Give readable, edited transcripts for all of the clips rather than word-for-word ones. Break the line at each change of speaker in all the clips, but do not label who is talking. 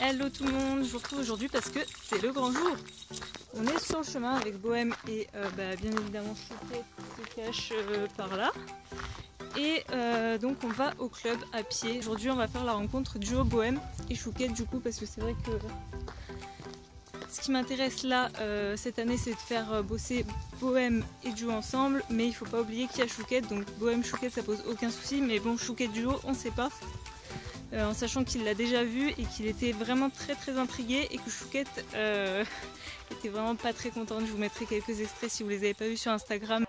Hello tout le monde, je vous retrouve aujourd'hui parce que c'est le grand jour. On est sur le chemin avec Bohème et bien évidemment Chouquette se cache par là. Et donc on va au club à pied. Aujourd'hui on va faire la rencontre duo Bohème et Chouquette du coup parce que c'est vrai que ce qui m'intéresse là cette année c'est de faire bosser Bohème et duo ensemble, mais il faut pas oublier qu'il y a Chouquette, donc Bohème Chouquette ça pose aucun souci, mais bon Chouquette duo on sait pas. En sachant qu'il l'a déjà vu et qu'il était vraiment très intrigué et que Chouquette était vraiment pas très contente. Je vous mettrai quelques extraits si vous les avez pas vus sur Instagram.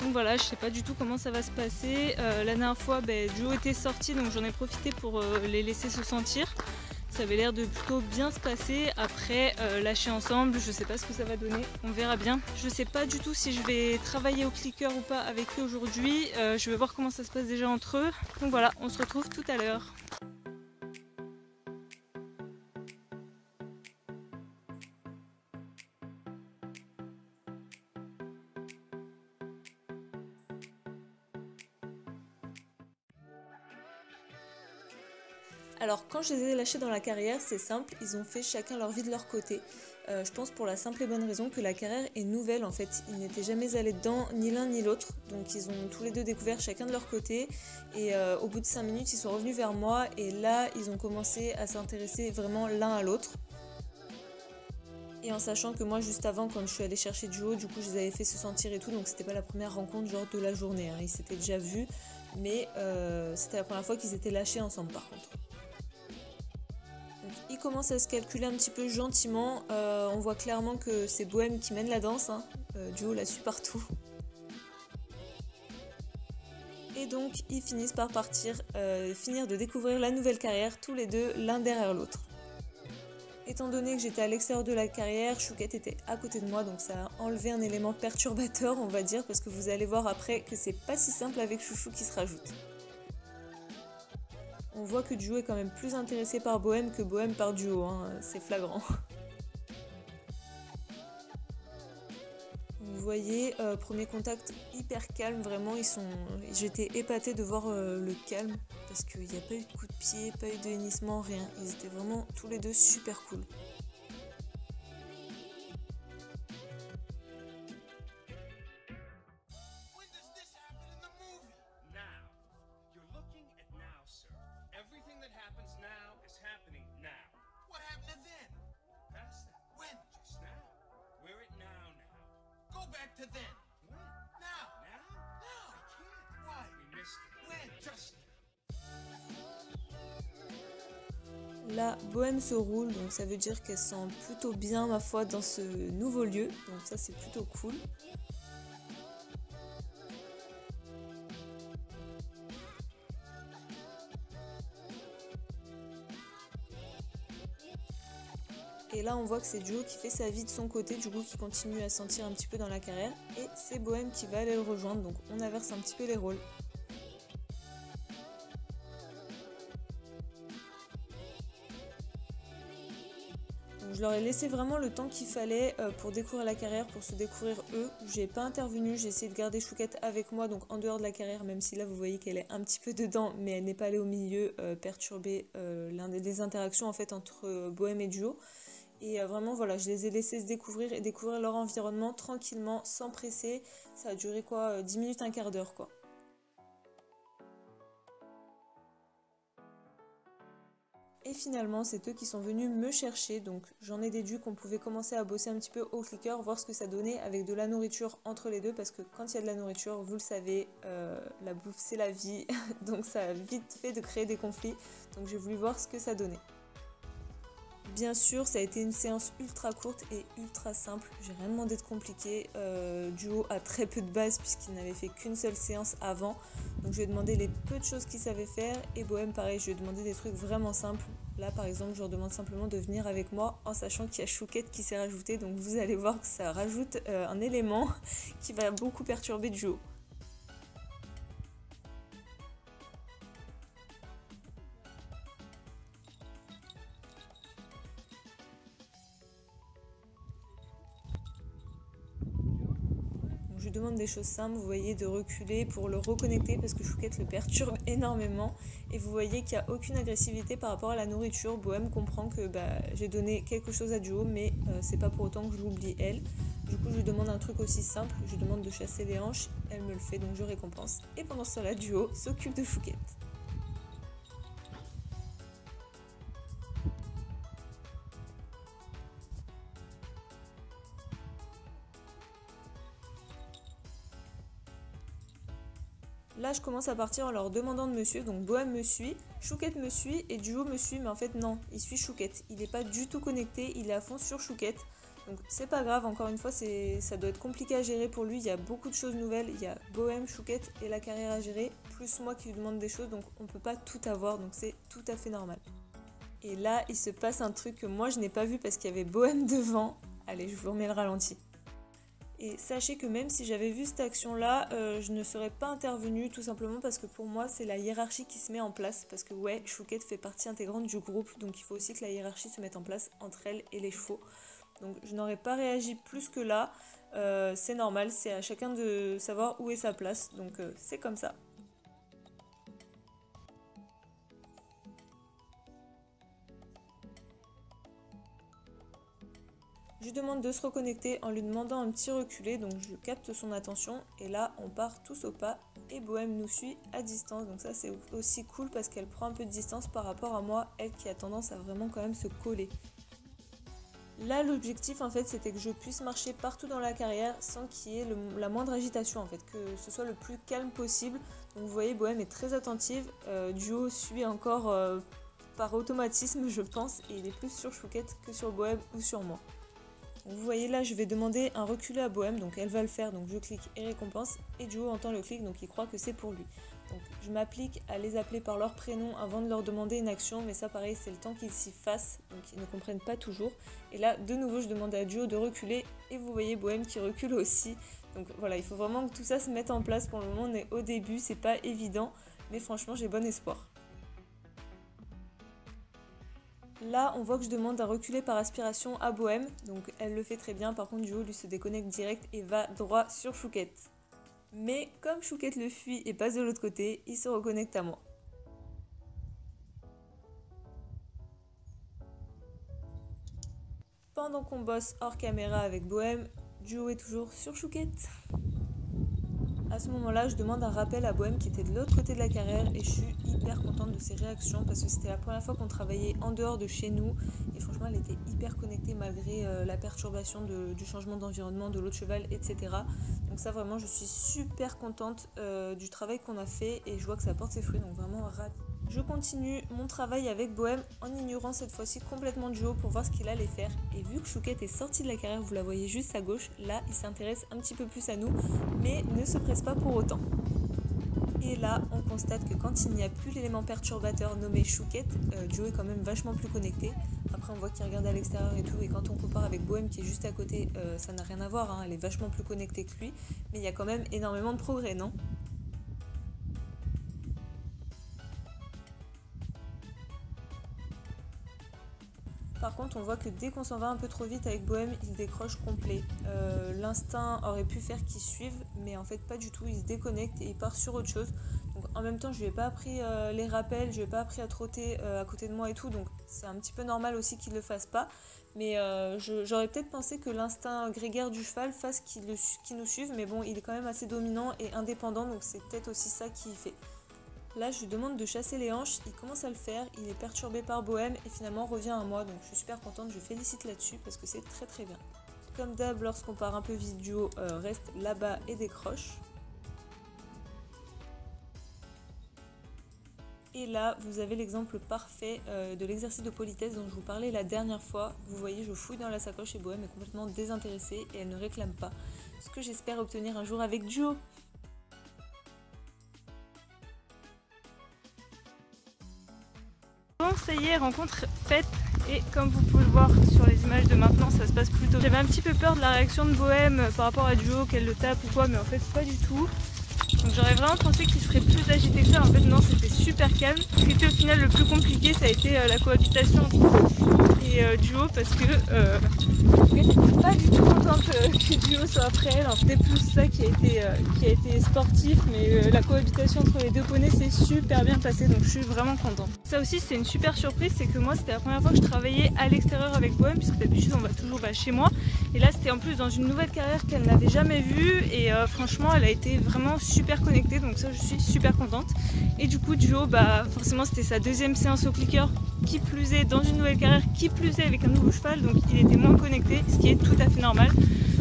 Donc voilà, je sais pas du tout comment ça va se passer. La dernière fois, Duo était sorti, donc j'en ai profité pour les laisser se sentir. Ça avait l'air de plutôt bien se passer. Après, lâcher ensemble, je sais pas ce que ça va donner, on verra bien. Je sais pas du tout si je vais travailler au clicker ou pas avec eux aujourd'hui. Je vais voir comment ça se passe déjà entre eux. Donc voilà, on se retrouve tout à l'heure. Alors quand je les ai lâchés dans la carrière, c'est simple, ils ont fait chacun leur vie de leur côté. Je pense pour la simple et bonne raison que la carrière est nouvelle en fait. Ils n'étaient jamais allés dedans, ni l'un ni l'autre. Donc ils ont tous les deux découvert chacun de leur côté. Et au bout de 5 minutes, ils sont revenus vers moi. Et là, ils ont commencé à s'intéresser vraiment l'un à l'autre. Et en sachant que moi, juste avant, quand je suis allée chercher Duo, du coup, je les avais fait se sentir et tout. Donc c'était pas la première rencontre genre de la journée. Ils s'étaient déjà vus. Mais c'était la première fois qu'ils étaient lâchés ensemble par contre. Ils commencent à se calculer un petit peu gentiment, on voit clairement que c'est Bohème qui mène la danse, Duo la suit partout. Et donc ils finissent par finir de découvrir la nouvelle carrière, tous les deux l'un derrière l'autre. Étant donné que j'étais à l'extérieur de la carrière, Chouquette était à côté de moi, donc ça a enlevé un élément perturbateur on va dire, parce que vous allez voir après que c'est pas si simple avec Chouchou qui se rajoute. On voit que Duo est quand même plus intéressé par Bohème que Bohème par Duo, c'est flagrant. Vous voyez, premier contact hyper calme, vraiment j'étais épatée de voir le calme, parce qu'il n'y a pas eu de coup de pied, pas eu de hennissement, rien. Ils étaient vraiment tous les deux super cool. Là, Bohème se roule, donc ça veut dire qu'elle sent plutôt bien ma foi dans ce nouveau lieu, donc ça c'est plutôt cool. Et là on voit que c'est Duo qui fait sa vie de son côté, du coup qui continue à sentir un petit peu dans la carrière, et c'est Bohème qui va aller le rejoindre, donc on inverse un petit peu les rôles. Je leur ai laissé vraiment le temps qu'il fallait pour découvrir la carrière, pour se découvrir eux. J'ai pas intervenu, j'ai essayé de garder Chouquette avec moi, donc en dehors de la carrière, même si là vous voyez qu'elle est un petit peu dedans, mais elle n'est pas allée au milieu perturber les interactions en fait entre Bohème et Duo. Et vraiment voilà, je les ai laissés se découvrir et découvrir leur environnement tranquillement, sans presser. Ça a duré quoi, 10 minutes, un quart d'heure quoi. Et finalement, c'est eux qui sont venus me chercher, donc j'en ai déduit qu'on pouvait commencer à bosser un petit peu au clicker, voir ce que ça donnait avec de la nourriture entre les deux, parce que quand il y a de la nourriture, vous le savez, la bouffe c'est la vie, donc ça a vite fait de créer des conflits, donc j'ai voulu voir ce que ça donnait. Bien sûr, ça a été une séance ultra courte et ultra simple, j'ai rien demandé de compliqué. Duo a très peu de base puisqu'il n'avait fait qu'une seule séance avant, donc je lui ai demandé les peu de choses qu'il savait faire, et Bohème pareil, je lui ai demandé des trucs vraiment simples. Là par exemple, je leur demande simplement de venir avec moi en sachant qu'il y a Chouquette qui s'est rajouté, donc vous allez voir que ça rajoute un élément qui va beaucoup perturber Duo. je lui demande des choses simples, vous voyez, de reculer pour le reconnecter parce que Chouquette le perturbe énormément. Et vous voyez qu'il n'y a aucune agressivité par rapport à la nourriture. Bohème comprend que j'ai donné quelque chose à Duo, mais c'est pas pour autant que je l'oublie elle. Du coup, je lui demande un truc aussi simple, je lui demande de chasser les hanches, elle me le fait donc je récompense. Et pendant ce temps-là, Duo s'occupe de Chouquette. Là, je commence à partir en leur demandant de me suivre, donc Bohème me suit, Chouquette me suit et Duo me suit, mais en fait non, il suit Chouquette. Il n'est pas du tout connecté, il est à fond sur Chouquette. Donc c'est pas grave, encore une fois, ça doit être compliqué à gérer pour lui, il y a beaucoup de choses nouvelles, il y a Bohème, Chouquette et la carrière à gérer, plus moi qui lui demande des choses, donc on peut pas tout avoir, donc c'est tout à fait normal. Et là, il se passe un truc que moi je n'ai pas vu parce qu'il y avait Bohème devant. Allez, je vous remets le ralenti. Et sachez que même si j'avais vu cette action-là, je ne serais pas intervenue tout simplement parce que pour moi, c'est la hiérarchie qui se met en place. Parce que ouais, Chouquette fait partie intégrante du groupe, donc il faut aussi que la hiérarchie se mette en place entre elle et les chevaux. Donc je n'aurais pas réagi plus que là, c'est normal, c'est à chacun de savoir où est sa place, donc c'est comme ça. Je lui demande de se reconnecter en lui demandant un petit reculé, donc je capte son attention et là on part tous au pas et Bohème nous suit à distance, donc ça c'est aussi cool parce qu'elle prend un peu de distance par rapport à moi, elle qui a tendance à vraiment quand même se coller. Là l'objectif en fait c'était que je puisse marcher partout dans la carrière sans qu'il y ait la moindre agitation en fait, que ce soit le plus calme possible. Donc vous voyez Bohème est très attentive, Duo suit encore par automatisme je pense et il est plus sur Chouquette que sur Bohème ou sur moi. Donc vous voyez là je vais demander un reculé à Bohème, donc elle va le faire, donc je clique et récompense et Duo entend le clic donc il croit que c'est pour lui. Donc je m'applique à les appeler par leur prénom avant de leur demander une action, mais ça pareil c'est le temps qu'ils s'y fassent, donc ils ne comprennent pas toujours. Et là de nouveau je demande à Duo de reculer et vous voyez Bohème qui recule aussi. Donc voilà, il faut vraiment que tout ça se mette en place, pour le moment on est au début, c'est pas évident, mais franchement j'ai bon espoir. Là, on voit que je demande à reculer par aspiration à Bohème, donc elle le fait très bien, par contre Duo lui se déconnecte direct et va droit sur Chouquette. Mais comme Chouquette le fuit et passe de l'autre côté, il se reconnecte à moi. Pendant qu'on bosse hors caméra avec Bohème, Duo est toujours sur Chouquette. À ce moment-là, je demande un rappel à Bohème qui était de l'autre côté de la carrière et je suis hyper contente de ses réactions parce que c'était la première fois qu'on travaillait en dehors de chez nous et franchement elle était hyper connectée malgré la perturbation du changement d'environnement, de l'autre cheval, etc. Donc ça vraiment je suis super contente du travail qu'on a fait et je vois que ça porte ses fruits, donc vraiment ravie. Je continue mon travail avec Bohème en ignorant cette fois-ci complètement Duo pour voir ce qu'il allait faire. Et vu que Chouquette est sortie de la carrière, vous la voyez juste à gauche, là il s'intéresse un petit peu plus à nous, mais ne se presse pas pour autant. Et là, on constate que quand il n'y a plus l'élément perturbateur nommé Chouquette, Duo est quand même vachement plus connecté. Après on voit qu'il regarde à l'extérieur et tout, et quand on compare avec Bohème qui est juste à côté, ça n'a rien à voir, hein, elle est vachement plus connectée que lui, mais il y a quand même énormément de progrès, non ? Par contre, on voit que dès qu'on s'en va un peu trop vite avec Bohème, il décroche complet. L'instinct aurait pu faire qu'il suive, mais en fait pas du tout, il se déconnecte et il part sur autre chose. Donc en même temps, je lui ai pas appris les rappels, je lui ai pas appris à trotter à côté de moi et tout, donc c'est un petit peu normal aussi qu'il le fasse pas. Mais j'aurais peut-être pensé que l'instinct grégaire du cheval fasse qu'il nous suive, mais bon, il est quand même assez dominant et indépendant, donc c'est peut-être aussi ça qui fait. Là, je lui demande de chasser les hanches, il commence à le faire, il est perturbé par Bohème et finalement revient à moi, donc je suis super contente, je félicite là-dessus parce que c'est très très bien. Comme d'hab, lorsqu'on part un peu vite, Duo reste là-bas et décroche. Et là, vous avez l'exemple parfait de l'exercice de politesse dont je vous parlais la dernière fois. Vous voyez, je fouille dans la sacoche et Bohème est complètement désintéressée et elle ne réclame pas. Ce que j'espère obtenir un jour avec Duo.
Bon, ça y est, rencontre faite et comme vous pouvez le voir sur les images de maintenant, ça se passe plutôt bien. J'avais un petit peu peur de la réaction de Bohème par rapport à Duo, qu'elle le tape ou quoi, mais en fait pas du tout. Donc j'aurais vraiment pensé qu'il serait plus agité que ça. En fait non, c'était super calme. Ce qui était au final le plus compliqué, ça a été la cohabitation et Duo, parce que j'étais pas du tout contente que Duo soit après elle. C'était plus ça qui a été sportif, mais la cohabitation entre les deux poneys s'est super bien passée, donc je suis vraiment contente. Ça aussi c'est une super surprise, c'est que moi c'était la première fois que je travaillais à l'extérieur avec Bohème, puisque d'habitude on va toujours chez moi, et là c'était en plus dans une nouvelle carrière qu'elle n'avait jamais vue, et franchement elle a été vraiment super connectée, donc ça je suis super contente. Et du coup Duo, forcément c'était sa deuxième séance au clicker, qui plus est dans une nouvelle carrière, qui plus est avec un nouveau cheval, donc il était moins connecté, ce qui est tout à fait normal.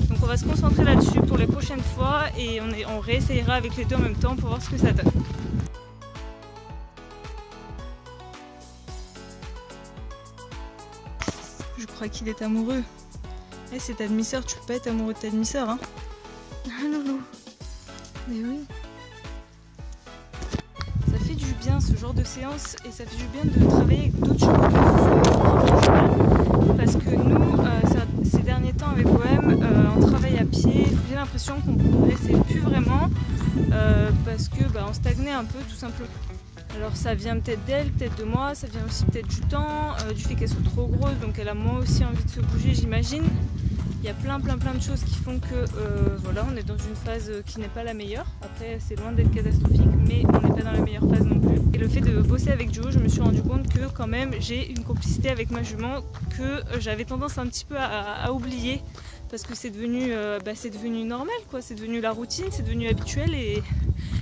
Donc on va se concentrer là-dessus pour les prochaines fois, et on réessayera avec les deux en même temps pour voir ce que ça donne. Je crois qu'il est amoureux. Eh, c'est ta demi-sœur, tu peux pas être amoureux de ta demi-sœur, hein. Ah loulou. Mais oui. Ça fait du bien ce genre de séance, et ça fait du bien de travailler avec d'autres chevaux, parce que nous, ces derniers temps avec Bohème, on travaille à pied. J'ai l'impression qu'on progressait plus vraiment, parce que on stagnait un peu tout simplement. Alors ça vient peut-être d'elle, peut-être de moi, ça vient aussi peut-être du temps, du fait qu'elle soit trop grosse, donc elle a moins aussi envie de se bouger, j'imagine. Il y a plein de choses qui font que voilà, on est dans une phase qui n'est pas la meilleure. Après c'est loin d'être catastrophique, mais on n'est pas dans la meilleure phase non plus. Et le fait de bosser avec Duo, je me suis rendu compte que quand même j'ai une complicité avec ma jument que j'avais tendance un petit peu à oublier, parce que c'est devenu normal quoi, c'est devenu la routine, c'est devenu habituel, et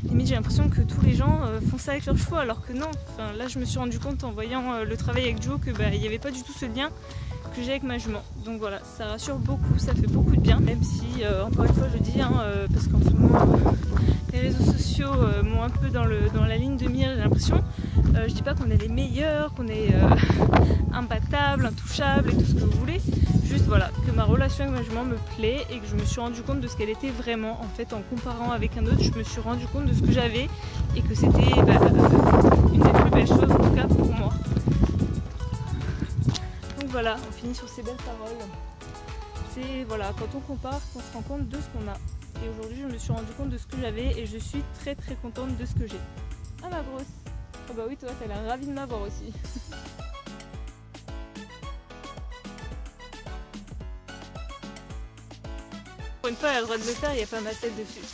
limite j'ai l'impression que tous les gens font ça avec leurs chevaux, alors que non. Enfin, là je me suis rendu compte en voyant le travail avec Duo que il n'y avait pas du tout ce lien que j'ai avec ma jument. Donc voilà, ça rassure beaucoup, ça fait beaucoup de bien, même si encore une fois je dis, parce qu'en ce moment les réseaux sociaux m'ont un peu dans la ligne de mire, j'ai l'impression. Je dis pas qu'on est les meilleurs, qu'on est imbattables, intouchables et tout ce que vous voulez, juste voilà, que ma relation avec ma jument me plaît, et que je me suis rendu compte de ce qu'elle était vraiment. En fait, en comparant avec un autre, je me suis rendu compte de ce que j'avais, et que c'était une des plus belles choses, en tout cas pour moi. Donc voilà, on finit sur ces belles paroles. C'est voilà, quand on compare, qu'on se rend compte de ce qu'on a. Et aujourd'hui, je me suis rendu compte de ce que j'avais, et je suis très contente de ce que j'ai. Ah ma grosse! Ah bah oui, toi, t'as l'air ravie de m'avoir aussi. Pour une fois, elle a le droit de le faire, il n'y a pas ma tête dessus.